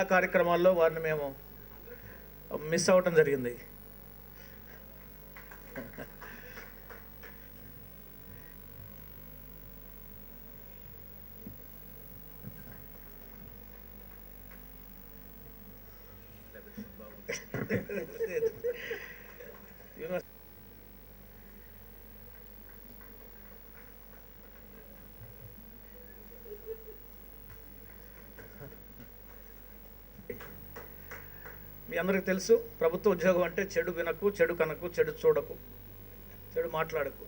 చాలా కార్యక్రమాల్లో వారిని మేము మిస్ అవ్వటం జరిగింది. మీ అందరికీ తెలుసు, ప్రభుత్వ ఉద్యోగం అంటే చెడు వినకు, చెడు కనకు, చెడు చూడకు, చెడు మాట్లాడకు.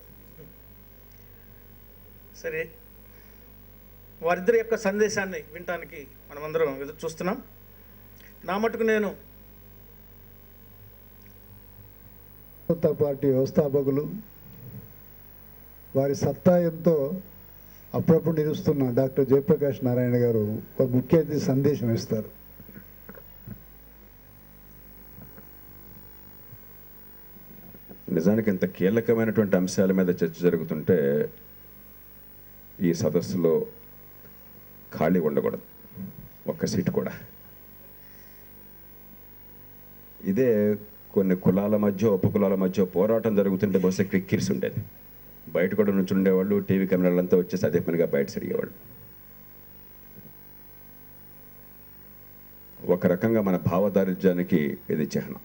సరే, వారిద్దరి యొక్క సందేశాన్ని వినటానికి మనమందరం ఎదురు చూస్తున్నాం. నా మటుకు నేను జనతా పార్టీ వ్యవస్థాపకులు, వారి సత్తా ఎంతో అప్పుడప్పుడు నిలుస్తున్న డాక్టర్ జయప్రకాష్ నారాయణ గారు ఒక ముఖ్య అతిథి సందేశం ఇస్తారు. నిజానికి ఇంత కీలకమైనటువంటి అంశాల మీద చర్చ జరుగుతుంటే ఈ సదస్సులో ఖాళీ ఉండకూడదు, ఒక్క సీటు కూడా. ఇదే కొన్ని కులాల మధ్య, ఉపకులాల మధ్య పోరాటం జరుగుతుంటే బహుశా క్రిక్కిరిసి ఉండేది. బయట కూడా నుంచి ఉండేవాళ్ళు, టీవీ కెమెరాలంతా వచ్చేసి అదే పనిగా బయట సరిగేవాళ్ళు. ఒక రకంగా మన భావదారిద్ర్యానికి ఇది చిహ్నం.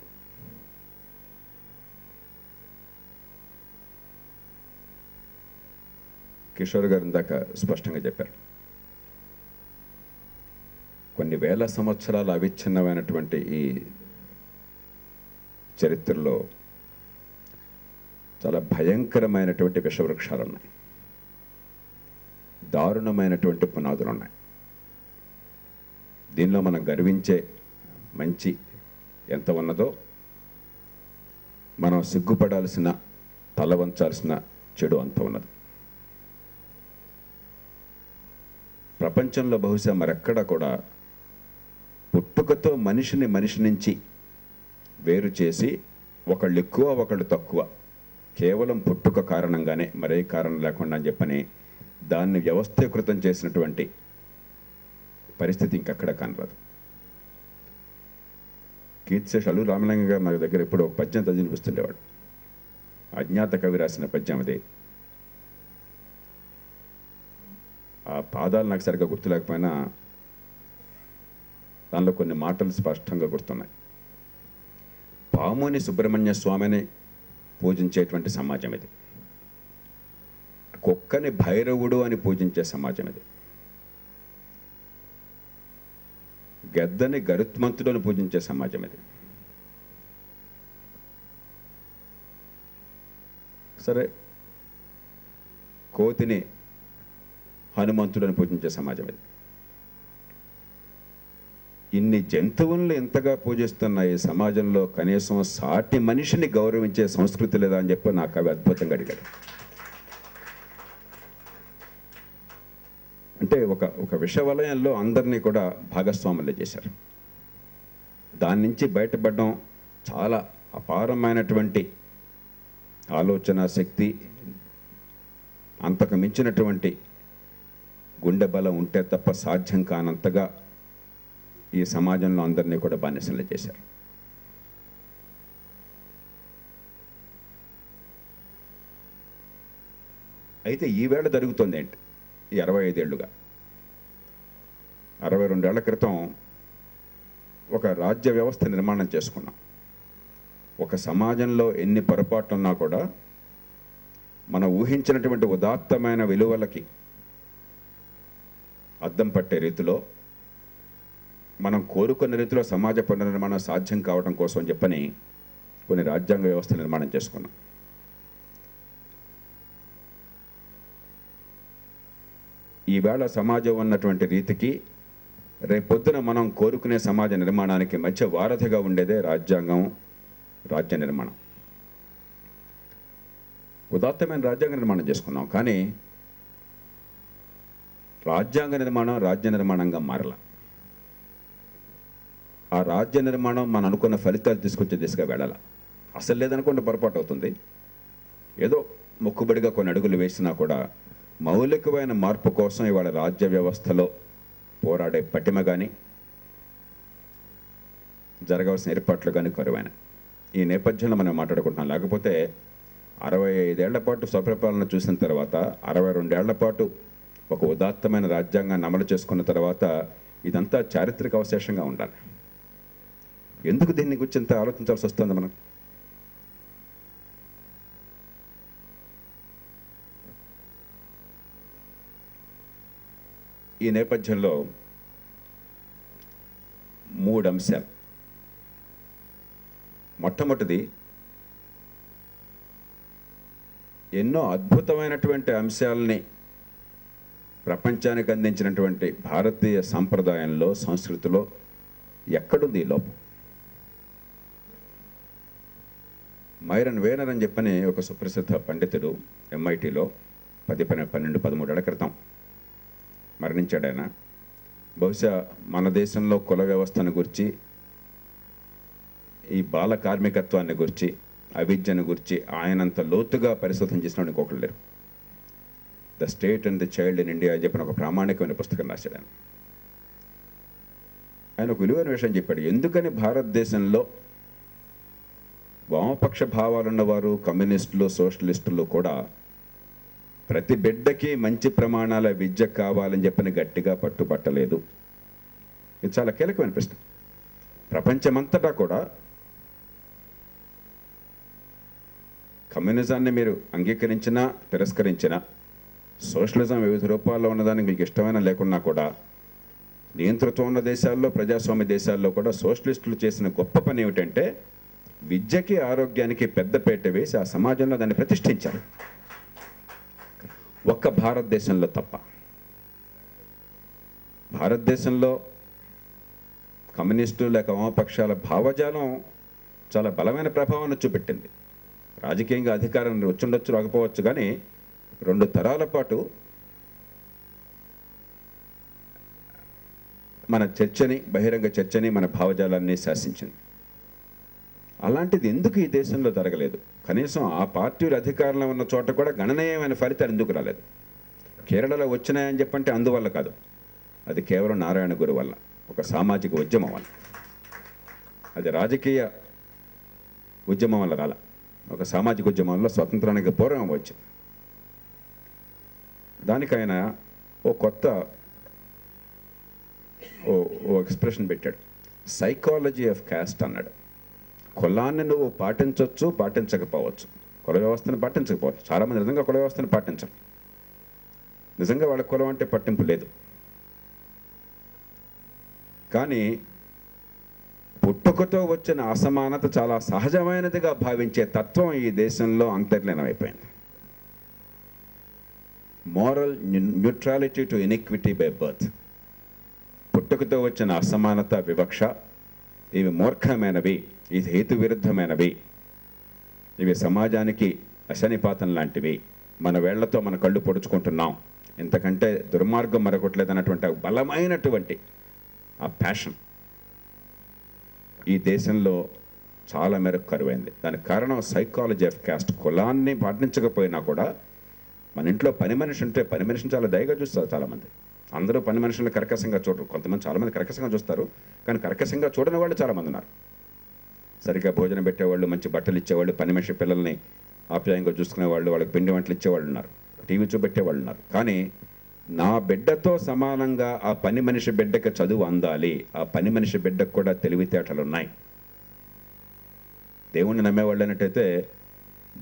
కిషోర్ గారు ఇందాక స్పష్టంగా చెప్పారు, కొన్ని వేల సంవత్సరాల అవిచ్ఛిన్నమైనటువంటి ఈ చరిత్రలో చాలా భయంకరమైనటువంటి విషవృక్షాలు ఉన్నాయి, దారుణమైనటువంటి పునాదులు ఉన్నాయి. దీనిలో మనం గర్వించే మంచి ఎంత ఉన్నదో, మనం సిగ్గుపడాల్సిన, తల వంచాల్సిన చెడు అంత ఉన్నది. ప్రపంచంలో బహుశా మరెక్కడ కూడా పుట్టుకతో మనిషి నుంచి వేరు చేసి ఒకళ్ళు ఎక్కువ ఒకళ్ళు తక్కువ, కేవలం పుట్టుక కారణంగానే, మరే కారణం లేకుండా అని చెప్పని దాన్ని వ్యవస్థీకృతం చేసినటువంటి పరిస్థితి ఇంకెక్కడ కనరాదు. కీర్తిశేషు అల్లు రామలింగ గారు నా దగ్గర ఇప్పుడు ఒక పద్యం చదివినిపిస్తుండేవాడు. అజ్ఞాత కవి రాసిన పద్యం అది. ఆ పాదాలు నాకు సరిగ్గా గుర్తులేకపోయినా దానిలో కొన్ని మాటలు స్పష్టంగా గుర్తున్నాయి. పాముని సుబ్రహ్మణ్య స్వామిని పూజించేటువంటి సమాజం ఇది. కుక్కని భైరవుడు అని పూజించే సమాజం ఇది. గద్దని గరుత్మంతుడు అని పూజించే సమాజం ఇది. సరే, కోతిని హనుమంతుడని పూజించే సమాజం ఇది. ఇన్ని జంతువులను ఎంతగా పూజిస్తున్న ఈ సమాజంలో కనీసం సాటి మనిషిని గౌరవించే సంస్కృతి లేదా అని చెప్పి నాకు అవి అద్భుతంగా అడిగాడు. అంటే ఒక విషవలయంలో అందరినీ కూడా భాగస్వాములు చేశారు. దాని నుంచి బయటపడడం చాలా అపారమైనటువంటి ఆలోచన శక్తి, అంతకు మించినటువంటి గుండె బలం ఉంటే తప్ప సాధ్యం కానంతగా ఈ సమాజంలో అందరినీ కూడా బానిసలు చేశారు. అయితే ఈవేళ జరుగుతుంది ఏంటి? ఈ 65 ఏళ్ళుగా, 62 ఏళ్ల క్రితం ఒక రాజ్య వ్యవస్థ నిర్మాణం చేసుకున్నాం. ఒక సమాజంలో ఎన్ని పొరపాట్లు ఉన్నా కూడా మనం ఊహించినటువంటి ఉదాత్తమైన విలువలకి అద్దం పట్టే రీతిలో, మనం కోరుకున్న రీతిలో సమాజ పునర్నిర్మాణం సాధ్యం కావడం కోసం చెప్పని కొన్ని రాజ్యాంగ వ్యవస్థ నిర్మాణం చేసుకున్నాం. ఈవేళ సమాజం ఉన్నటువంటి రీతికి రేపొద్దున మనం కోరుకునే సమాజ నిర్మాణానికి మధ్య వారధిగా ఉండేదే రాజ్యాంగం, రాజ్య నిర్మాణం. ఉదాత్తమైన రాజ్యాంగ నిర్మాణం చేసుకున్నాం, కానీ రాజ్యాంగ నిర్మాణం రాజ్య నిర్మాణంగా మారల. ఆ రాజ్య నిర్మాణం మనం అనుకున్న ఫలితాలు తీసుకొచ్చే దిశగా వెళ్ళాల. అసలు లేదనుకుంటే పొరపాటు అవుతుంది. ఏదో మొక్కుబడిగా కొన్ని అడుగులు వేసినా కూడా మౌలికమైన మార్పు కోసం ఇవాళ రాజ్య వ్యవస్థలో పోరాడే పటిమ కానీ, జరగవలసిన ఏర్పాట్లు కానీ కరువైన ఈ నేపథ్యంలో మనం మాట్లాడుకుంటున్నాం. లేకపోతే 65 ఏళ్ల పాటు స్వపరిపాలన చూసిన తర్వాత 62 ఏళ్ల పాటు ఒక ఉదాత్తమైన రాజ్యాంగాన్ని అమలు చేసుకున్న తర్వాత ఇదంతా చారిత్రక అవశేషంగా ఉండాలి. ఎందుకు దీన్ని గురించి ఇంత ఆలోచించాల్సి వస్తుంది మనం? ఈ నేపథ్యంలో 3 అంశాలు. మొట్టమొదటిది, ఎన్నో అద్భుతమైనటువంటి అంశాలని ప్రపంచానికి అందించినటువంటి భారతీయ సంప్రదాయంలో, సంస్కృతిలో ఎక్కడుంది ఈ లోపం? మైరన్ వేనర్ అని చెప్పని ఒక సుప్రసిద్ధ పండితుడు MITలో 12-13 ఏళ్ల క్రితం మరణించాడు. ఆయన బహుశా మన దేశంలో కుల వ్యవస్థను గురించి, ఈ బాల కార్మికత్వాన్ని గురించి, అవిద్యను గురించి ఆయనంత లోతుగా పరిశోధన చేసిన ఇంకొకరు లేరు. The state and the child in India అని చెప్పిన ఒక ప్రామాణికమైన పుస్తకం రాశాడు ఆయన. ఆయన ఒక విలువైన విషయం చెప్పాడు. ఎందుకని భారతదేశంలో వామపక్ష భావాలున్నవారు, కమ్యూనిస్టులు, సోషలిస్టులు కూడా ప్రతి బిడ్డకి మంచి ప్రమాణాల విద్య కావాలని చెప్పని గట్టిగా పట్టుబట్టలేదు? ఇది చాలా కీలకమైన ప్రశ్న. ప్రపంచమంతటా కూడా కమ్యూనిజాన్ని మీరు అంగీకరించినా తిరస్కరించినా, సోషలిజం వివిధ రూపాల్లో ఉన్నదానికి మీకు ఇష్టమైన లేకున్నా కూడా, నియంతృత్వం ఉన్న దేశాల్లో, ప్రజాస్వామ్య దేశాల్లో కూడా సోషలిస్టులు చేసిన గొప్ప పని ఏమిటంటే విద్యకి, ఆరోగ్యానికి పెద్దపీట వేసి ఆ సమాజంలో దాన్ని ప్రతిష్ఠించారు. ఒక్క భారతదేశంలో తప్ప. భారతదేశంలో కమ్యూనిస్టు లేక వామపక్షాల భావజాలం చాలా బలమైన ప్రభావాన్ని చూపెట్టింది. రాజకీయంగా అధికారం వచ్చుండొచ్చు, రాకపోవచ్చు, కానీ 2 తరాల పాటు మన చర్చని, బహిరంగ చర్చని, మన భావజాలాన్ని శాసించింది. అలాంటిది ఎందుకు ఈ దేశంలో జరగలేదు? కనీసం ఆ పార్టీలు అధికారంలో ఉన్న చోట కూడా గణనీయమైన ఫలితాలు ఎందుకు రాలేదు? కేరళలో వచ్చినాయని చెప్పంటే అందువల్ల కాదు, అది కేవలం నారాయణ గురు వల్ల, ఒక సామాజిక ఉద్యమం వల్ల. అది రాజకీయ ఉద్యమం వల్ల రాల, ఒక సామాజిక ఉద్యమంలో స్వతంత్రానికి పూర్వం వచ్చింది. దానికైనా ఓ కొత్త ఓ ఎక్స్ప్రెషన్ పెట్టాడు, సైకాలజీ ఆఫ్ క్యాస్ట్ అన్నాడు. కులాన్ని నువ్వు పాటించవచ్చు, పాటించకపోవచ్చు, కుల వ్యవస్థను పాటించకపోవచ్చు. చాలామంది నిజంగా కుల వ్యవస్థను పాటించరు, నిజంగా వాళ్ళ కులం అంటే పట్టింపు లేదు. కానీ పుట్టుకతో వచ్చిన అసమానత చాలా సహజమైనదిగా భావించే తత్వం ఈ దేశంలో అంతర్లీనమైపోయింది. Moral neutrality to inequity by birth. పుట్టుకతో వచ్చిన అసమానత, వివక్ష, ఇవి మూర్ఖమైనవి, ఇది హేతు విరుద్ధమైనవి, ఇవి సమాజానికి అశనిపాతం లాంటివి, మన వేళ్లతో మన కళ్ళు పొడుచుకుంటున్నాం, ఇంతకంటే దుర్మార్గం మరొకట్లేదు అన్నటువంటి బలమైనటువంటి ఆ ప్యాషన్ ఈ దేశంలో చాలా మేరకు కరువైంది. దానికి కారణం సైకాలజీ ఆఫ్ క్యాస్ట్. కులాన్ని పాటించకపోయినా కూడా మన ఇంట్లో పని మనిషి ఉంటే పని మనిషిని చాలా దయగా చూస్తారు చాలామంది. అందరూ పని మనుషులను కర్కశంగా చూడరు. కొంతమంది, చాలామంది కర్కశంగా చూస్తారు, కానీ కర్కశంగా చూడని వాళ్ళు చాలామంది ఉన్నారు. సరిగ్గా భోజనం పెట్టేవాళ్ళు, మంచి బట్టలు ఇచ్చేవాళ్ళు, పని మనిషి పిల్లల్ని ఆప్యాయంగా చూసుకునేవాళ్ళు, వాళ్ళకి పిండి వంటలు ఇచ్చేవాళ్ళు ఉన్నారు, టీవీ చూపెట్టేవాళ్ళు ఉన్నారు. కానీ నా బిడ్డతో సమానంగా ఆ పని మనిషి బిడ్డకి చదువు అందాలి, ఆ పని మనిషి బిడ్డకు కూడా తెలివితేటలు ఉన్నాయి. దేవుణ్ణి నమ్మేవాళ్ళు అన్నట్టయితే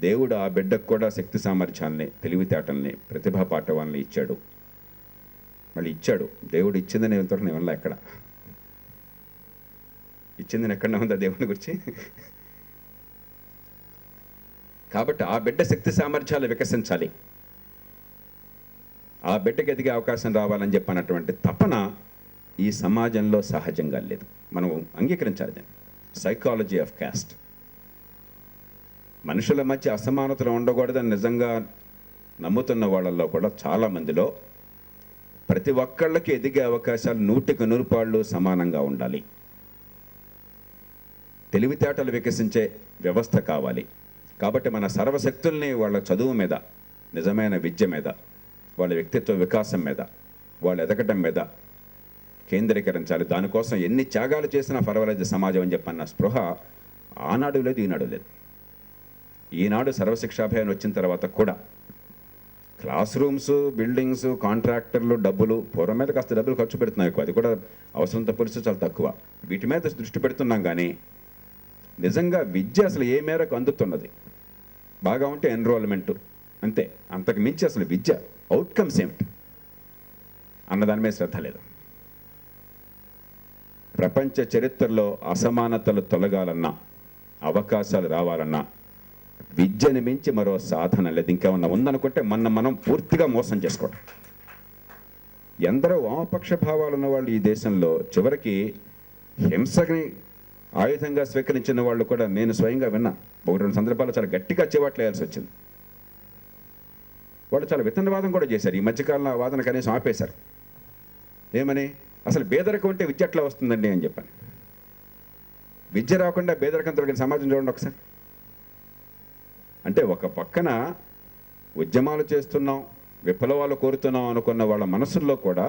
దేవుడు ఆ బిడ్డకు కూడా శక్తి సామర్థ్యాల్ని, తెలివితేటల్ని, ప్రతిభా పాఠవాల్ని ఇచ్చాడు. మళ్ళీ ఇచ్చాడు, దేవుడు ఇచ్చిందని నేను వల్ల ఎక్కడ ఇచ్చిందని ఎక్కడనే ఉందా దేవుని గురించి? కాబట్టి ఆ బిడ్డ శక్తి సామర్థ్యాలు వికసించాలి, ఆ బిడ్డకి ఎదిగే అవకాశం రావాలని చెప్పినటువంటి తపన ఈ సమాజంలో సహజంగా లేదు. మనం అంగీకరించాలి దీన్ని. Psychology of caste. మనుషుల మధ్య అసమానతలు ఉండకూడదని నిజంగా నమ్ముతున్న వాళ్ళల్లో కూడా చాలామందిలో ప్రతి ఒక్కళ్ళకి ఎదిగే అవకాశాలు 100కి 100 సమానంగా ఉండాలి. తెలివితేటలు వికసించే వ్యవస్థ కావాలి. కాబట్టి మన సర్వశక్తుల్ని వాళ్ళ చదువు మీద, నిజమైన విద్య మీద, వాళ్ళ వ్యక్తిత్వ వికాసం మీద, వాళ్ళు ఎదగటం మీద కేంద్రీకరించాలి, దానికోసం ఎన్ని త్యాగాలు చేసినా పర్వాలేదు సమాజం అని చెప్పన్న స్పృహ ఆనాడు లేదు, ఈనాడు లేదు. ఈనాడు సర్వశిక్షాభియాన్ వచ్చిన తర్వాత కూడా క్లాస్ రూమ్స్, బిల్డింగ్స్, కాంట్రాక్టర్లు, డబ్బులు, పూర్వం మీద కాస్త డబ్బులు ఖర్చు పెడుతున్నాం ఎక్కువ, అది కూడా అవసరంతో పోలిస్తే చాలా తక్కువ. వీటి మీద దృష్టి పెడుతున్నాం కానీ నిజంగా విద్య అసలు ఏ మేరకు అందుతున్నది, బాగా ఉంటే ఎన్రోల్మెంటు అంతే, అంతకు మించి అసలు విద్య అవుట్కమ్స్ ఏమిటి అన్నదాని మీద శ్రద్ధ లేదు. ప్రపంచ చరిత్రలో అసమానతలు తొలగాలన్నా, అవకాశాలు రావాలన్నా విద్యని మించి మరో సాధన లేదు. ఇంకేమన్నా ఉందనుకుంటే మనం పూర్తిగా మోసం చేసుకోవడం. ఎందరో వామపక్ష భావాలు ఉన్న వాళ్ళు ఈ దేశంలో చివరికి హింసని ఆయుధంగా స్వీకరించిన వాళ్ళు కూడా నేను స్వయంగా విన్నా. ఒక రెండు సందర్భాల్లో చాలా గట్టిగా చేపట్టలేయాల్సి వచ్చింది. వాళ్ళు చాలా విత్తనవాదం కూడా చేశారు. ఈ మధ్యకాలంలో ఆ వాదన కనీసం ఆపేశారు. ఏమని, అసలు పేదరికం అంటే విద్య ఎట్లా వస్తుందండి అని చెప్పాను. విద్య రాకుండా పేదరికం తొలగిన సమాజం చూడండి ఒకసారి. అంటే ఒక పక్కన ఉద్యమాలు చేస్తున్నాం, విప్లవాలు కోరుతున్నాం అనుకున్న వాళ్ళ మనసుల్లో కూడా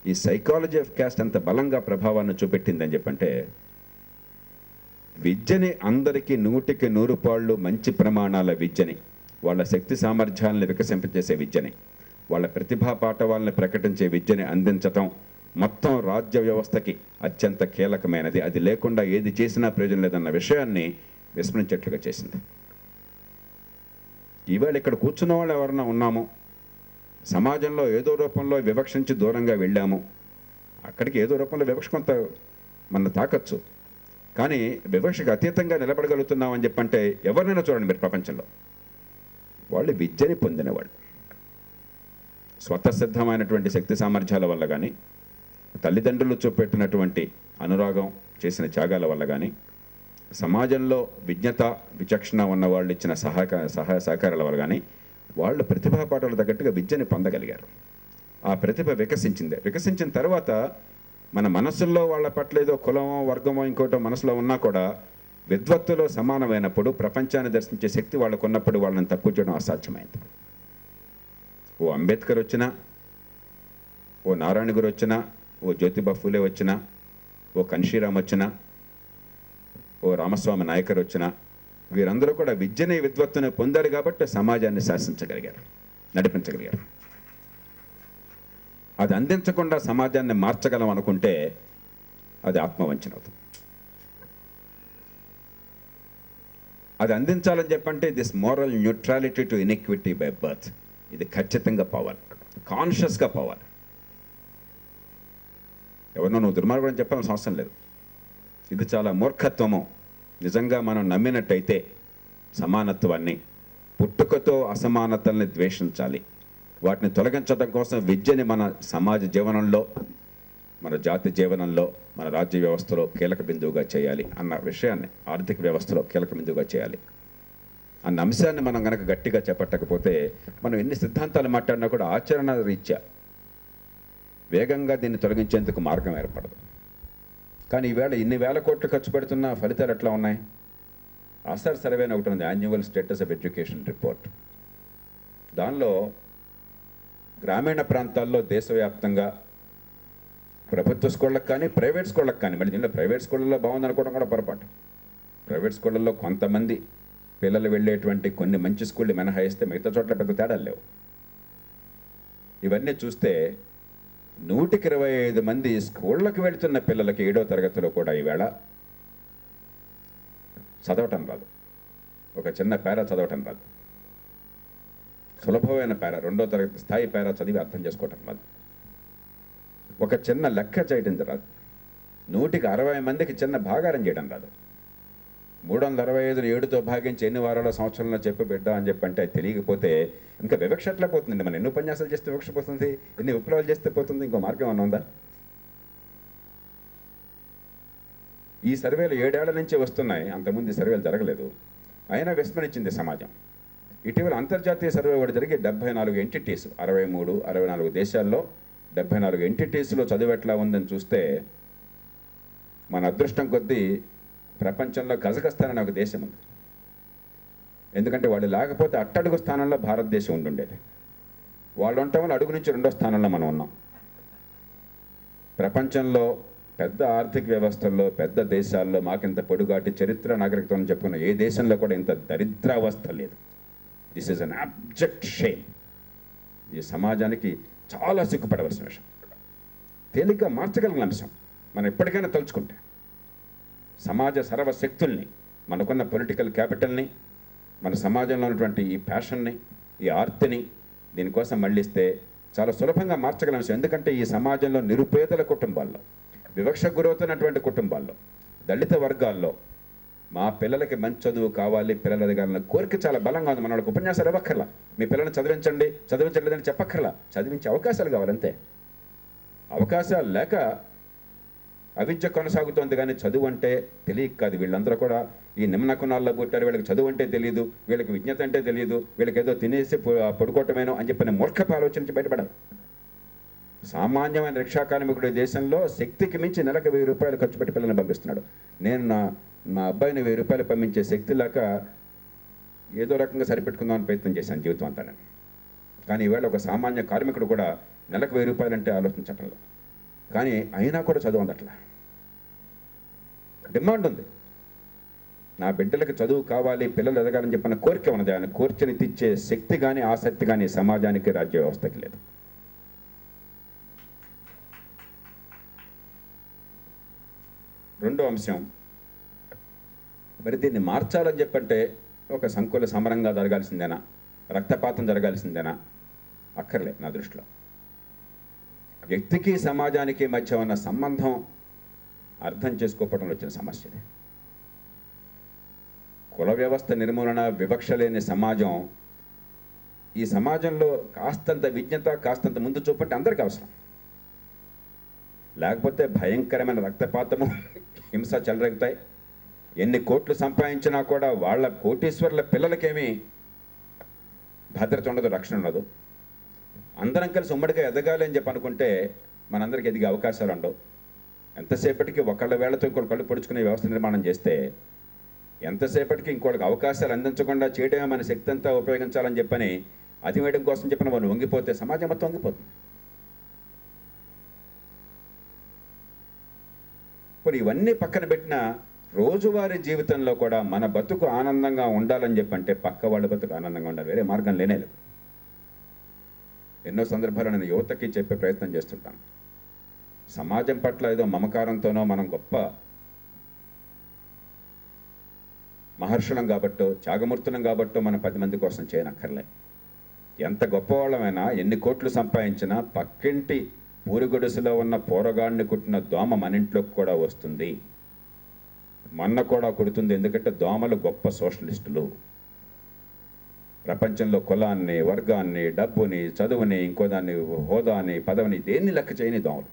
ఈ సైకాలజీ ఆఫ్ క్యాస్ట్ ఎంత బలంగా ప్రభావాన్ని చూపెట్టిందని చెప్పంటే, విద్యని అందరికీ 100కి 100 పాళ్ళు మంచి ప్రమాణాల విద్యని, వాళ్ళ శక్తి సామర్థ్యాలను వికసింపచేసే విద్యని, వాళ్ళ ప్రతిభా పాఠవాలను ప్రకటించే విద్యని అందించటం మొత్తం రాజ్య వ్యవస్థకి అత్యంత కీలకమైనది. అది లేకుండా ఏది చేసినా ప్రయోజనం లేదన్న విషయాన్ని విస్మరించేట్లుగా చేసింది. ఇవాళ ఇక్కడ కూర్చున్న వాళ్ళు ఎవరన్నా ఉన్నామో, సమాజంలో ఏదో రూపంలో వివక్షించి దూరంగా వెళ్ళాము, అక్కడికి ఏదో రూపంలో వివక్ష కొంత మన తాకచ్చు, కానీ వివక్షకు అతీతంగా నిలబడగలుగుతున్నామని చెప్పంటే ఎవరినైనా చూడండి మీరు ప్రపంచంలో, వాళ్ళు విద్యని పొందినవాళ్ళు. స్వతసిద్ధమైనటువంటి శక్తి సామర్థ్యాల వల్ల కానీ, తల్లిదండ్రులు చూపెట్టినటువంటి అనురాగం, చేసిన త్యాగాల వల్ల కానీ, సమాజంలో విజ్ఞత విచక్షణ ఉన్న వాళ్ళు ఇచ్చిన సహాయ సహకారాల వల్ల కానీ వాళ్ళు ప్రతిభా పాఠాలు తగ్గట్టుగా విద్యని పొందగలిగారు. ఆ ప్రతిభ వికసించిన తర్వాత మన మనసుల్లో వాళ్ళ పట్ల ఏదో కులమో వర్గమో ఇంకోటో మనసులో ఉన్నా కూడా విద్వత్తులో సమానమైనప్పుడు, ప్రపంచాన్ని దర్శించే శక్తి వాళ్ళకు ఉన్నప్పుడు వాళ్ళని తక్కువ చేయడం అసాధ్యమైంది. ఓ అంబేద్కర్ వచ్చినా, ఓ నారాయణ గురు వచ్చినా, ఓ జ్యోతిబా ఫూలే వచ్చినా, ఓ కన్షీరామ్ వచ్చినా, ఓ రామస్వామి నాయకర్ వచ్చినా, వీరందరూ కూడా విద్యని విద్వత్తుని పొందారు కాబట్టి సమాజాన్ని శాసించగలిగారు, నడిపించగలిగారు. అది అందించకుండా సమాజాన్ని మార్చగలం అనుకుంటే అది ఆత్మవంచన అవుతుంది. అది అందించాలని చెప్పంటే this moral neutrality to inequity by birth, ఇది ఖచ్చితంగా పోవాలి, కాన్షియస్గా పోవాలి. ఎవరినో నువ్వు దుర్మార్గుడు అని చెప్పాల్సిన అవసరం లేదు. ఇది చాలా మూర్ఖత్వము. నిజంగా మనం నమ్మినట్టయితే సమానత్వాన్ని, పుట్టుకతో అసమానతల్ని ద్వేషించాలి, వాటిని తొలగించడం కోసం విద్యని మన సమాజ జీవనంలో, మన జాతి జీవనంలో, మన రాజ్య వ్యవస్థలో కీలక బిందువుగా చేయాలి అన్న విషయాన్ని, ఆర్థిక వ్యవస్థలో కీలక బిందువుగా చేయాలి అన్న అంశాన్ని మనం కనుక గట్టిగా చేపట్టకపోతే, మనం ఎన్ని సిద్ధాంతాలు మాట్లాడినా కూడా ఆచరణ రీత్యా వేగంగా దీన్ని తొలగించేందుకు మార్గం ఏర్పడదు. కానీ ఈవేళ ఇన్ని వేల కోట్లు ఖర్చు పెడుతున్న ఫలితాలు ఎట్లా ఉన్నాయి? ఆసార్ సర్వే అని ఒకటి ఉంది, annual status of education report. దానిలో గ్రామీణ ప్రాంతాల్లో దేశవ్యాప్తంగా ప్రభుత్వ స్కూళ్ళకు కానీ ప్రైవేట్ స్కూళ్ళకు కానీ, మళ్ళీ దీనిలో ప్రైవేట్ స్కూళ్ళల్లో బాగుందనుకోవడం కూడా పొరపాటు. ప్రైవేట్ స్కూళ్ళల్లో కొంతమంది పిల్లలు వెళ్ళేటువంటి కొన్ని మంచి స్కూళ్ళు మినహాయిస్తే మిగతా చోట్ల పెద్ద తేడాలు లేవు. ఇవన్నీ చూస్తే 125 మంది స్కూళ్ళకి వెళుతున్న పిల్లలకి 7వ తరగతిలో కూడా ఈవేళ చదవటం రాదు, ఒక చిన్న పేరా చదవటం రాదు, సులభమైన పేరా, 2వ తరగతి స్థాయి పేరా చదివి అర్థం చేసుకోవటం రాదు, ఒక చిన్న లెక్క చేయడం రాదు, 160 మందికి చిన్న భాగారం చేయడం రాదు. 365 7తో భాగించి ఎన్ని వారాల సంవత్సరంలో చెప్పి బిడ్డ అని చెప్పంటే అది తెలియకపోతే ఇంకా వివక్ష ఎట్లా పోతుంది? మనం ఎన్ని ఉపన్యాసాలు చేస్తే వివక్ష పోతుంది, ఎన్ని విప్లవాలు చేస్తే పోతుంది, ఇంకో మార్గం ఏమన్నా ఉందా? ఈ సర్వేలు 7 ఏళ్ల నుంచి వస్తున్నాయి, అంతకుముందు ఈ సర్వేలు జరగలేదు, అయినా విస్మరించింది సమాజం. ఇటీవల అంతర్జాతీయ సర్వే ఒకటి జరిగి 74 ఎంటిటీస్, 63, 64 దేశాల్లో 74 ఎంటిటీస్లో చదువు ఎట్లా ఉందని చూస్తే మన అదృష్టం కొద్దీ ప్రపంచంలో కజకస్తాన్ అనే ఒక దేశం ఉంది. ఎందుకంటే వాళ్ళు లేకపోతే అట్టడుగు స్థానంలో భారతదేశం ఉండుండేది. వాళ్ళు ఉండటం వల్ల అడుగు నుంచి 2వ స్థానంలో మనం ఉన్నాం. ప్రపంచంలో పెద్ద ఆర్థిక వ్యవస్థల్లో, పెద్ద దేశాల్లో మాకింత పొడుగాటి చరిత్ర నాగరికత అని చెప్పుకున్న ఏ దేశంలో కూడా ఇంత దరిద్రావస్థ లేదు. This is an object shame. ఈ సమాజానికి చాలా సిగ్గుపడవలసిన విషయం. తేలిగ్గా మార్చగలిగిన అంశం మనం ఎప్పటికైనా తలుచుకుంటే. సమాజ సర్వశక్తుల్ని, మనకున్న పొలిటికల్ క్యాపిటల్ని, మన సమాజంలో ఉన్నటువంటి ఈ ప్యాషన్ని, ఈ ఆర్తిని దీనికోసం మళ్ళిస్తే చాలా సులభంగా మార్చగల అంశం. ఎందుకంటే ఈ సమాజంలో నిరుపేదల కుటుంబాల్లో, వివక్ష గురవుతున్నటువంటి కుటుంబాల్లో, దళిత వర్గాల్లో మా పిల్లలకి మంచి చదువు కావాలి, పిల్లలు ఎదగాలన్న కోరిక చాలా బలంగా ఉంది. మన వాళ్ళకి ఉపన్యాసాలు ఇవ్వక్కర్లా, మీ పిల్లల్ని చదివించలేదని చెప్పక్కర్లా, చదివించే అవకాశాలు కావాలంతే. అవకాశాలు లేక అవిద్య కొనసాగుతోంది, కానీ చదువు అంటే తెలియక కాదు. వీళ్ళందరూ కూడా ఈ నిమ్న కుణాల్లో పుట్టారు, వీళ్ళకి చదువు అంటే తెలియదు, వీళ్ళకి విజ్ఞత అంటే తెలియదు, వీళ్ళకి ఏదో తినేసి పడుకోవటమేనో అని చెప్పిన మూర్ఖపు ఆలోచన నుంచి బయటపడాలి. సామాన్యమైన రిక్షా కార్మికుడు దేశంలో శక్తికి మించి నెలకు 1000 రూపాయలు ఖర్చు పెట్టి పిల్లల్ని పంపిస్తున్నాడు. నేను మా అబ్బాయిని 1000 రూపాయలు పంపించే శక్తి లేక ఏదో రకంగా సరిపెట్టుకుందామని ప్రయత్నం చేశాను జీవితం అంతా. కానీ ఈవేళ ఒక సామాన్య కార్మికుడు కూడా నెలకు 1000 రూపాయలు అంటే ఆలోచించట్లేదు. కానీ అయినా కూడా చదువు అందట్లా. డిమాండ్ ఉంది, నా బిడ్డలకు చదువు కావాలి, పిల్లలు ఎదగాలని చెప్పిన కోరిక ఉన్నది. ఆయన కోరికని తెచ్చే శక్తి కానీ ఆసక్తి కానీ సమాజానికి, రాజ్య వ్యవస్థకి లేదు. రెండో అంశం, మరి దీన్ని మార్చాలని చెప్పంటే ఒక సంకుల సమరంగా జరగాల్సిందేనా, రక్తపాతం జరగాల్సిందేనా? అక్కర్లే నా దృష్టిలో. వ్యక్తికి సమాజానికి మధ్య ఉన్న సంబంధం అర్థం చేసుకోవటంలో వచ్చిన సమస్యనే. కుల వ్యవస్థ నిర్మూలన, వివక్ష లేని సమాజం, ఈ సమాజంలో కాస్తంత విజ్ఞత, కాస్తంత ముందు చూపంటే అందరికీ అవసరం. లేకపోతే భయంకరమైన రక్తపాతము, హింస చెలరేగుతాయి. ఎన్ని కోట్లు సంపాదించినా కూడా వాళ్ళ కోటీశ్వర్ల పిల్లలకేమీ భద్రత ఉండదు, రక్షణ ఉండదు. అందరం కలిసి ఉమ్మడిగా ఎదగాలి అని చెప్పి అనుకుంటే మనందరికీ ఎదిగే అవకాశాలు ఉండవు. ఎంతసేపటికి ఒకళ్ళ వేళతో ఇంకోటి కళ్ళు పొడుచుకునే వ్యవస్థ నిర్మాణం చేస్తే, ఎంతసేపటికి ఇంకోటికి అవకాశాలు అందించకుండా చేయడమే మన శక్తి అంతా ఉపయోగించాలని చెప్పని అది వేయడం కోసం చెప్పిన వాళ్ళు వంగిపోతే సమాజం మొత్తం వంగిపోతుంది. ఇప్పుడు ఇవన్నీ పక్కన పెట్టిన రోజువారీ జీవితంలో కూడా మన బతుకు ఆనందంగా ఉండాలని చెప్పంటే పక్క వాళ్ళ బతుకు ఆనందంగా ఉండాలి, వేరే మార్గం లేనేలేదు. ఎన్నో సందర్భాల్లో నేను యువతకి చెప్పే ప్రయత్నం చేస్తుంటాను. సమాజం పట్ల ఏదో మమకారంతోనో మనం గొప్ప మహర్షులం కాబట్టో, త్యాగమూర్తులం కాబట్టో మనం 10 మంది కోసం చేయనక్కర్లే. ఎంత గొప్పవాళ్ళమైనా, ఎన్ని కోట్లు సంపాదించినా పక్కింటి పూరిగొడుసులో ఉన్న పోరగాడిని కుట్టిన దోమ మన ఇంట్లోకి కూడా వస్తుంది, మన్న కూడా కుడుతుంది. ఎందుకంటే దోమలు గొప్ప సోషలిస్టులు. ప్రపంచంలో కులాన్ని, వర్గాన్ని, డబ్బుని, చదువుని, ఇంకో దాన్ని, హోదాని, పదవిని దేన్ని లెక్క చేయని దోమలు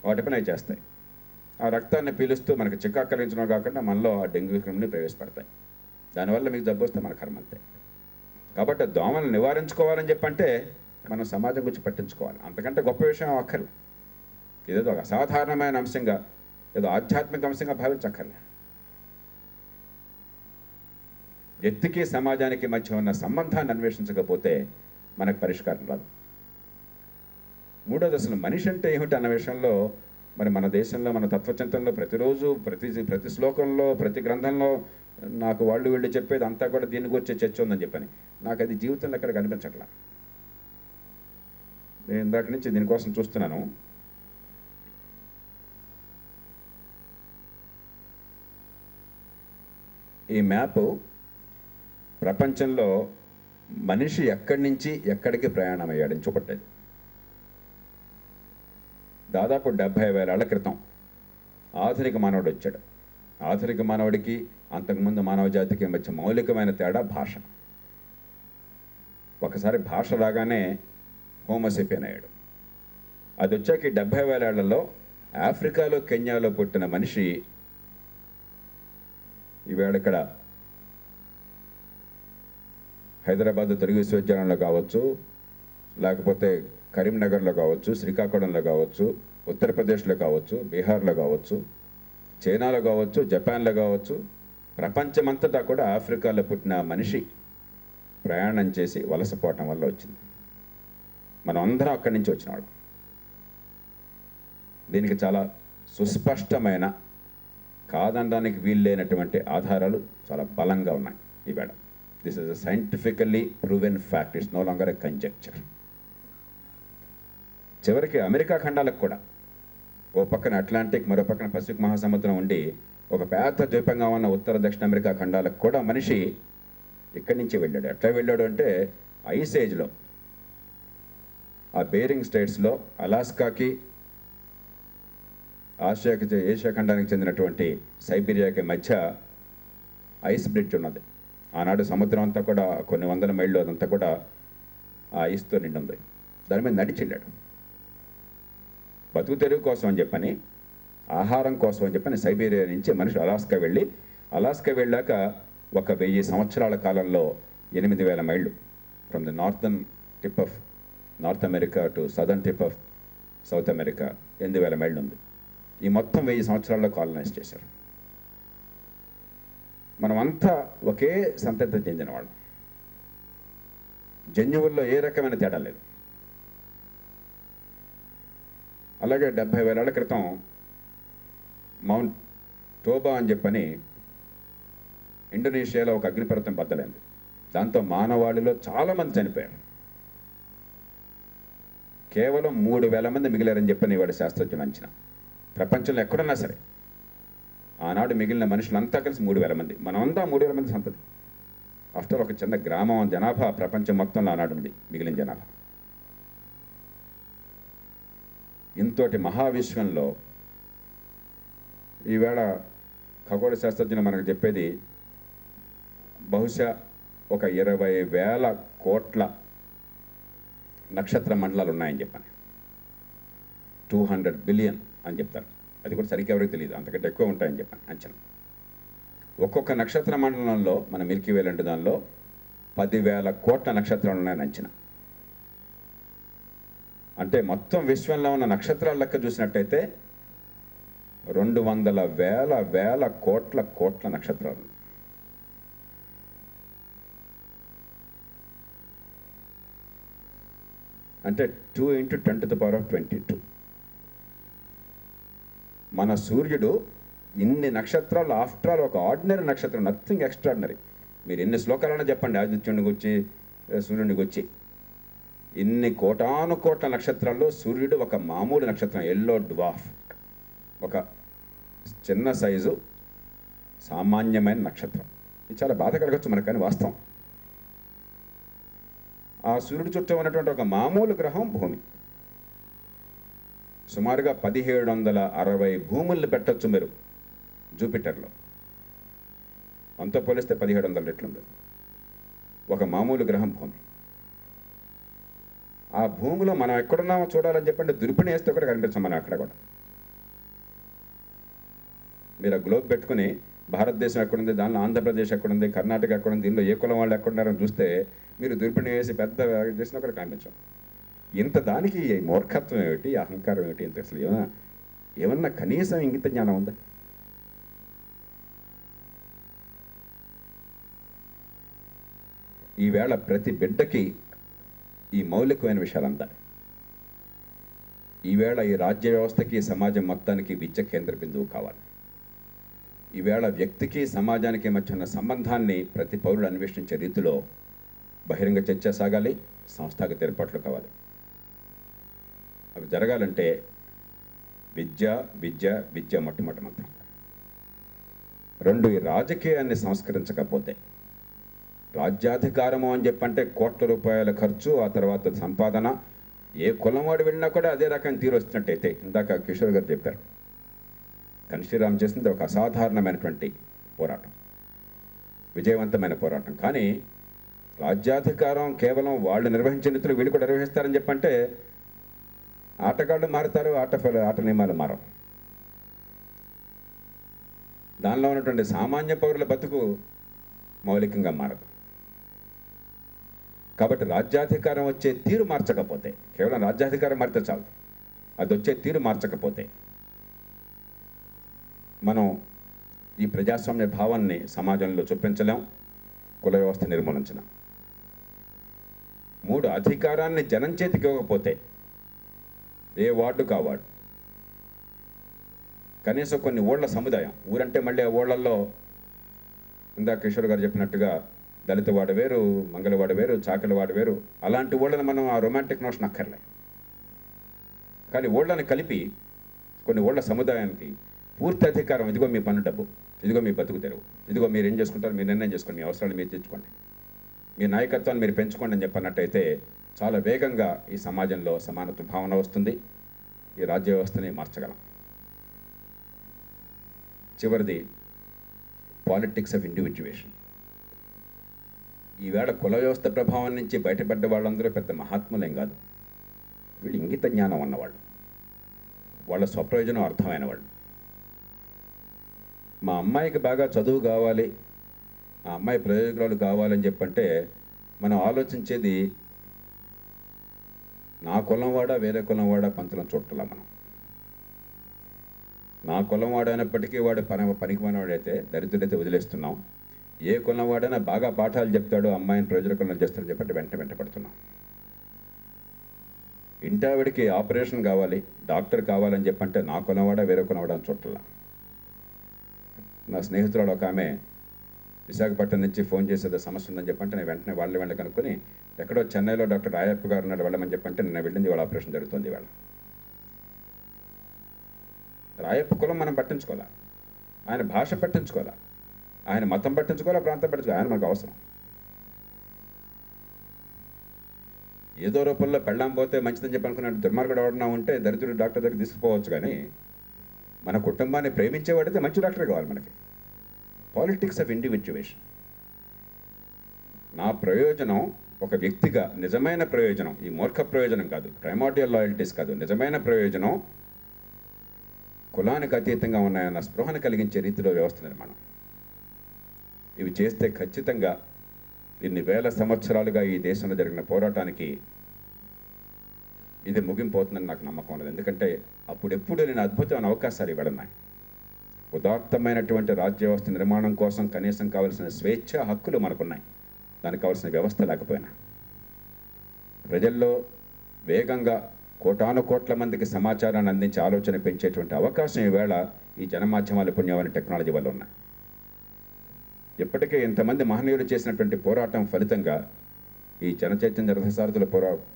వాటి పని అవి చేస్తాయి. ఆ రక్తాన్ని పీలుస్తూ మనకు చికాకు కలిగించడం కాకుండా మనలో ఆ డెంగ్యూ క్రిమిని ప్రవేశపెడతాయి. దానివల్ల మీకు జబ్బు వస్తే మన కర్మ అంతే. కాబట్టి దోమలను నివారించుకోవాలని చెప్పంటే మనం సమాజం గురించి పట్టించుకోవాలి. అంతకంటే గొప్ప విషయం అక్కర్లే. ఇదేదో ఒక అసాధారణమైన అంశంగా, ఏదో ఆధ్యాత్మిక అంశంగా భావించక్కర్లే. వ్యక్తికి సమాజానికి మధ్య ఉన్న సంబంధాన్ని అన్వేషించకపోతే మనకు పరిష్కారం రాదు. మూడోది, అసలు మనిషి అంటే ఏమిటి అన్న విషయంలో మరి మన దేశంలో, మన తత్వచింతనలో ప్రతిరోజు ప్రతి శ్లోకంలో, ప్రతి గ్రంథంలో నాకు వాళ్ళు వీళ్ళు చెప్పేది అంతా కూడా దీని గురించి చర్చ ఉందని చెప్పని నాకు అది జీవితంలో ఎక్కడ కనిపించట్లా. నేను ఇందాక నుంచి దీనికోసం చూస్తున్నాను. ఈ మ్యాప్ ప్రపంచంలో మనిషి ఎక్కడి నుంచి ఎక్కడికి ప్రయాణం అయ్యాడని చూపట్టేది. దాదాపు 70,000 ఏళ్ల క్రితం ఆధునిక మానవుడు వచ్చాడు. ఆధునిక మానవుడికి అంతకుముందు మానవ జాతికి మధ్య మౌలికమైన తేడా భాష. ఒకసారి భాష రాగానే హోమోసేపియన్ అయ్యాడు. అది వచ్చాక 70,000 ఏళ్లలో ఆఫ్రికాలో, కెన్యాలో పుట్టిన మనిషి ఈవేళ ఇక్కడ హైదరాబాద్ తెలుగు విశ్వవిద్యాలయంలో కావచ్చు, లేకపోతే కరీంనగర్లో కావచ్చు, శ్రీకాకుళంలో కావచ్చు, ఉత్తరప్రదేశ్లో కావచ్చు, బీహార్లో కావచ్చు, చైనాలో కావచ్చు, జపాన్లో కావచ్చు, ప్రపంచమంతటా కూడా ఆఫ్రికాలో పుట్టిన మనిషి ప్రయాణం చేసి వలసపోవటం వల్ల వచ్చింది. మనం అందరం అక్కడి నుంచి వచ్చిన వాళ్ళం. దీనికి చాలా సుస్పష్టమైన, కాదనడానికి వీల్లేనటువంటి ఆధారాలు చాలా బలంగా ఉన్నాయి ఈవేళ. This is a scientifically proven fact, it's no longer a conjecture. చివరికి అమెరికా ఖండాలకు కూడా, ఓ పక్కన అట్లాంటిక్, మరో పక్కన పసిఫిక్ మహాసముద్రం ఉండి ఒక పెద్ద ద్వీపంగా ఉన్న ఉత్తర దక్షిణ అమెరికా ఖండాలకు కూడా మనిషి ఇక్కడి నుంచి వెళ్ళాడు. ఎట్లా వెళ్ళాడు అంటే ఐస్ ఏజ్లో ఆ బేరింగ్ స్టేట్స్లో అలాస్కాకి, ఏషియా ఖండానికి చెందినటువంటి సైబీరియాకి మధ్య ఐస్ బ్రిడ్జ్ ఉన్నది. ఆనాడు సముద్రం అంతా కూడా కొన్ని వందల మైళ్ళు అదంతా కూడా ఆ ఐస్తో నిండి ఉంది. దాని మీద నడిచి వెళ్ళాడు. బతుకు తెరువు కోసం అని చెప్పని, ఆహారం కోసం అని చెప్పని సైబీరియా నుంచి మనిషి అలాస్కా వెళ్ళాక 1000 సంవత్సరాల కాలంలో 8000 మైళ్ళు from the northern tip of north America to southern tip of south America 8000 మైళ్ళు ఉంది. ఈ మొత్తం 1000 సంవత్సరాల్లో కాలనైజ్ చేశారు. మనమంతా ఒకే సంతతి చెందిన వాళ్ళం. జన్యువుల్లో ఏ రకమైన తేడా లేదు. అలాగే 70,000 ఏళ్ల క్రితం మౌంట్ టోబా అని చెప్పని ఇండోనేషియాలో ఒక అగ్నిపర్వతం బద్దలైంది. దాంతో మానవాళిలో చాలామంది చనిపోయారు. కేవలం 3,000 మంది మిగిలారని చెప్పని వాడి శాస్త్రజ్ఞులు అంచనా. ప్రపంచంలో ఎక్కడున్నా సరే ఆనాడు మిగిలిన మనుషులంతా కలిసి 3,000 మంది. మనమంతా 3,000 మంది సంతతి. ఆఫ్టర్ ఒక చిన్న గ్రామం జనాభా ప్రపంచం మొత్తంలో ఆనాడు ఉంది మిగిలిన జనాభా. ఇంతటి మహావిశ్వంలో ఈవేళ ఖగోళ శాస్త్రజ్ఞులు మనకు చెప్పేది బహుశా ఒక 20,000 కోట్ల నక్షత్ర మండలాలు ఉన్నాయని చెప్పాను. 200 బిలియన్ అని చెప్తారు. అది కూడా సరిగ్గా ఎవరికి తెలియదు, అంతకంటే ఎక్కువ ఉంటాయని చెప్పాను అంచనా. ఒక్కొక్క నక్షత్ర మండలంలో మన మిల్కీ వే లాంటి దానిలో 10,000 కోట్ల నక్షత్రాలు ఉన్నాయని అంచనా. అంటే మొత్తం విశ్వంలో ఉన్న నక్షత్రాల లెక్క చూసినట్టయితే 200,000 కోట్ల నక్షత్రాలు. అంటే 2 × 10⁻22. మన సూర్యుడు ఇన్ని నక్షత్రాలు, ఆఫ్టర్ ఆల్ ఒక ఆర్డినరీ నక్షత్రం, నథింగ్ ఎక్స్ట్రాడినరీ. మీరు ఎన్ని శ్లోకాలైనా చెప్పండి ఆదిత్యుని గురించి, సూర్యుని గురించి. ఇన్ని కోటాను నక్షత్రాల్లో సూర్యుడు ఒక మామూలు నక్షత్రం, ఎల్లో డ్వార్ఫ్, ఒక చిన్న సైజు సామాన్యమైన నక్షత్రం. ఇది చాలా బాధ కలగచ్చు మనకు, కానీ వాస్తవం. ఆ సూర్యుడి చుట్టూ ఉన్నటువంటి ఒక మామూలు గ్రహం భూమి. సుమారుగా 1760 భూములను పెట్టచ్చు మీరు జూపిటర్లో. అంతా పోలిస్తే 1700 రెట్లుంది ఒక మామూలు గ్రహం భూమి. ఆ భూమిలో మనం ఎక్కడున్నామో చూడాలని చెప్పండి, దుర్పిణి వేస్తే కూడా కనిపించాం మనం అక్కడ కూడా. మీరు ఆ గ్లోబ్ పెట్టుకుని భారతదేశం ఎక్కడుంది, దానిలో ఆంధ్రప్రదేశ్ ఎక్కడుంది, కర్ణాటక ఎక్కడుంది, దీనిలో ఏ కులం వాళ్ళు ఎక్కడున్నారని చూస్తే మీరు దుర్పిణి వేసి పెద్ద చేసినా కూడా కనిపించాం. ఇంత దానికి మూర్ఖత్వం ఏమిటి, అహంకారం ఏమిటి, ఇంత అసలు ఏమన్నా కనీసం ఇంగిత జ్ఞానం ఉందా? ఈవేళ ప్రతి బిడ్డకి ఈ మౌలికమైన విషయాలు అందాలి. ఈవేళ ఈ రాజ్య వ్యవస్థకి, సమాజం మొత్తానికి విద్య కేంద్ర బిందువు కావాలి. ఈవేళ వ్యక్తికి సమాజానికి మధ్య ఉన్న సంబంధాన్ని ప్రతి పౌరుడు అన్వేషించే రీతిలో బహిరంగ చర్చ సాగాలి, సంస్థాగత ఏర్పాట్లు కావాలి. అవి జరగాలంటే విద్య మొట్టమొదటి మాత్రం. 2, ఈ రాజకీయాన్ని సంస్కరించకపోతే, రాజ్యాధికారము అని చెప్పంటే కోట్ల రూపాయల ఖర్చు, ఆ తర్వాత సంపాదన, ఏ కులం వాడు వెళ్ళినా కూడా అదే రకం తీరు వస్తున్నట్టయితే, ఇందాక కిషోర్ గారు చెప్పారు, కన్షీరామ్ చేసింది ఒక అసాధారణమైనటువంటి పోరాటం, విజయవంతమైన పోరాటం. కానీ రాజ్యాధికారం కేవలం వాళ్ళు నిర్వహించే రీతిలో వీళ్ళు కూడా నిర్వహిస్తారని చెప్పంటే ఆటగాళ్ళు మారుతారు, ఆట నియమాలు మారవు. దానిలో ఉన్నటువంటి సామాన్య పౌరుల బతుకు మౌలికంగా మారదు. కాబట్టి రాజ్యాధికారం వచ్చే తీరు మార్చకపోతే, కేవలం రాజ్యాధికారం మారితే చాలు, అది వచ్చే తీరు మార్చకపోతే మనం ఈ ప్రజాస్వామ్య భావాన్ని సమాజంలో చూపించలేం, కుల వ్యవస్థ నిర్మూలించలేం. 3, అధికారాన్ని జనం చేతికి ఇవ్వకపోతే, ఏ వార్డు కావాడు కనీసం కొన్ని ఊళ్ళ సముదాయం, ఊరంటే మళ్ళీ ఆ ఊళ్ళల్లో ఇందాక కిషోర్ గారు చెప్పినట్టుగా దళిత వాడు వేరు, మంగళవాడు వేరు, చాకలివాడు వేరు, అలాంటి ఊళ్ళని మనం ఆ రొమాంటిక్ నోషన్ అక్కర్లే. కానీ ఊళ్ళని కలిపి కొన్ని ఊళ్ళ సముదాయానికి పూర్తి అధికారం, ఇదిగో మీ పన్ను డబ్బు, ఇదిగో మీ బతుకు తెరువు, ఇదిగో మీరు ఏం చేసుకుంటారు, మీరు నిర్ణయం చేసుకోండి, మీ అవసరాలు మీరు తెచ్చుకోండి, మీ నాయకత్వాన్ని మీరు పెంచుకోండి అని చెప్పన్నట్టయితే చాలా వేగంగా ఈ సమాజంలో సమానత్వ భావన వస్తుంది, ఈ రాజ్య వ్యవస్థని మార్చగలం. చివరిది పాలిటిక్స్ ఆఫ్ ఇండివిజువేషన్. ఈవేళ కుల వ్యవస్థ ప్రభావం నుంచి బయటపడ్డ వాళ్ళందరూ పెద్ద మహాత్ములేం కాదు. వీళ్ళు ఇంగిత జ్ఞానం ఉన్నవాళ్ళు, వాళ్ళ స్వప్రయోజనం అర్థమైన వాళ్ళు. మా అమ్మాయికి బాగా చదువు కావాలి, ఆ అమ్మాయి ప్రయోజనాలు కావాలని చెప్పంటే మనం ఆలోచించేది నా కులం వాడా వేరే కులం వాడా పంతులం చూడాల. మనం నా కులం వాడైనప్పటికీ వాడు పనికి మనవాడైతే దరిద్రుడైతే వదిలేస్తున్నాం. ఏ కులం వాడైనా బాగా పాఠాలు చెప్తాడు, అమ్మాయిని ప్రయోజనకులను చేస్తాడని చెప్పంటే వెంట పడుతున్నాం. ఇంటావిడికి ఆపరేషన్ కావాలి, డాక్టర్ కావాలని చెప్పంటే నా కులంవాడా వేరే కులంవాడా అని చూడాల. నా స్నేహితురాలు ఒక ఆమె విశాఖపట్నం నుంచి ఫోన్ చేసేది సమస్య ఉందని చెప్పంటే నేను వెంటనే వెళ్ళ కనుక్కొని ఎక్కడో చెన్నైలో డాక్టర్ రాయప్ప గారు ఉన్నాడు వెళ్ళమని చెప్పంటే నేను వెళ్ళింది, వాళ్ళ ఆపరేషన్ జరుగుతుంది. వాళ్ళ రాయప్ప కులం మనం పట్టించుకోవాలా, ఆయన భాష పట్టించుకోవాలా, ఆయన మతం పట్టించుకోవాలా, ప్రాంతం పట్టించుకోవాలి, ఆయన మనకు అవసరం. ఏదో రూపంలో పెళ్ళాం పోతే మంచిదని చెప్పి అనుకున్నాడు దుర్మార్గుడు ఎవడన్నా ఉంటే దరిద్రుడు డాక్టర్ దగ్గర తీసుకుపోవచ్చు. కానీ మన కుటుంబాన్ని ప్రేమించేవాడితే మంచి డాక్టర్ కావాలి మనకి. Politics of individuation. నా ప్రయోజనం ఒక వ్యక్తిగా, నిజమైన ప్రయోజనం, ఈ మూర్ఖ ప్రయోజనం కాదు, ప్రైమార్డియల్ లాయల్టీస్ కాదు, నిజమైన ప్రయోజనం కులానికి అతీతంగా ఉన్నాయన్న స్పృహను కలిగించే రీతిలో వ్యవస్థ నిర్మాణం. ఇవి చేస్తే ఖచ్చితంగా ఇన్ని వేల సంవత్సరాలుగా ఈ దేశంలో జరిగిన పోరాటానికి ఇది ముగింపోతుందని నాకు నమ్మకం ఉన్నది. ఎందుకంటే అప్పుడెప్పుడు నేను అద్భుతమైన అవకాశాలు ఇవ్వడున్నాయి. ఉదాత్తమైనటువంటి రాజ్య వ్యవస్థ నిర్మాణం కోసం కనీసం కావాల్సిన స్వేచ్ఛ హక్కులు మనకున్నాయి, దానికి కావాల్సిన వ్యవస్థ లేకపోయినా. ప్రజల్లో వేగంగా కోటాను కోట్ల మందికి సమాచారాన్ని అందించే ఆలోచన పెంచేటువంటి అవకాశం ఈవేళ ఈ జనమాధ్యమాల పుణ్యమైన టెక్నాలజీ వల్ల ఉన్నాయి. ఇప్పటికే ఇంతమంది మహనీయులు చేసినటువంటి పోరాటం ఫలితంగా, ఈ జనచైతన్య రథసారథుల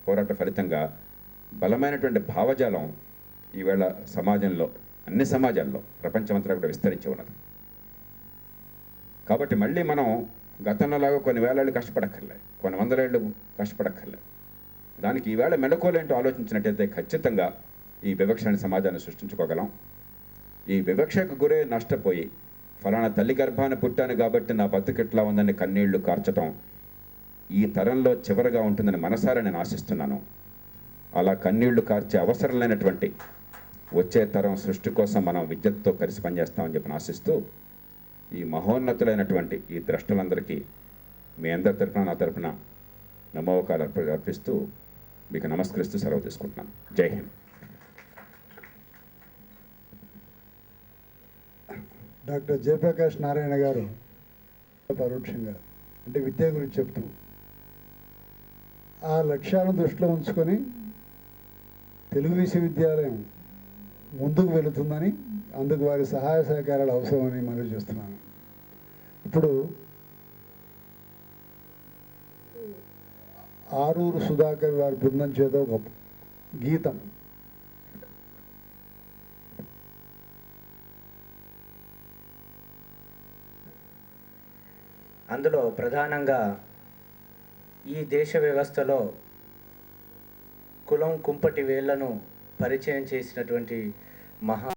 పోరాట ఫలితంగా బలమైనటువంటి భావజాలం ఈవేళ సమాజంలో, అన్ని సమాజాల్లో, ప్రపంచమంతా కూడా విస్తరించి ఉన్నది. కాబట్టి మళ్ళీ మనం గతంలోలాగా కొన్ని వేలేళ్ళు కష్టపడక్కర్లే, కొన్ని వందలేళ్ళు కష్టపడక్కర్లే. దానికి ఈవేళ మెలకువలేంటో ఆలోచించినట్టయితే ఖచ్చితంగా ఈ వివక్షని సమాజాన్ని సృష్టించుకోగలం. ఈ వివక్షకు గురే నష్టపోయి ఫలానా తల్లి గర్భాన్ని పుట్టాను కాబట్టి నా బతుకెట్లా ఉందని కన్నీళ్లు కార్చటం ఈ తరంలో చివరగా ఉంటుందని మనసారా నేను ఆశిస్తున్నాను. అలా కన్నీళ్లు కార్చే అవసరం లేనటువంటి వచ్చే తరం సృష్టి కోసం మనం విద్యతో కలిసి పనిచేస్తామని చెప్పి ఆశిస్తూ, ఈ మహోన్నతులైనటువంటి ఈ ద్రష్టలందరికీ మీ అందరి తరఫున, నా తరఫున నమోకాలు అర్పిస్తూ మీకు నమస్కరిస్తూ సెలవు తీసుకుంటున్నాను. జై హింద్. డాక్టర్ జయప్రకాష్ నారాయణ గారు పరోక్షంగా అంటే విద్య గురించి చెప్తూ ఆ లక్ష్యాలను దృష్టిలో ఉంచుకొని తెలుగు విశ్వవిద్యాలయం ముందుకు వెళుతుందని, అందుకు వారి సహాయ సహకారాలు అవసరమని మనవి చేస్తున్నాను. ఇప్పుడు ఆరూరు సుధాకర్ వారి బృందం చేత ఒక గీతం అందులో ప్రధానంగా ఈ దేశ వ్యవస్థలో కులం కుంపటి వేళ్లను పరిచయం చేసినటువంటి మహా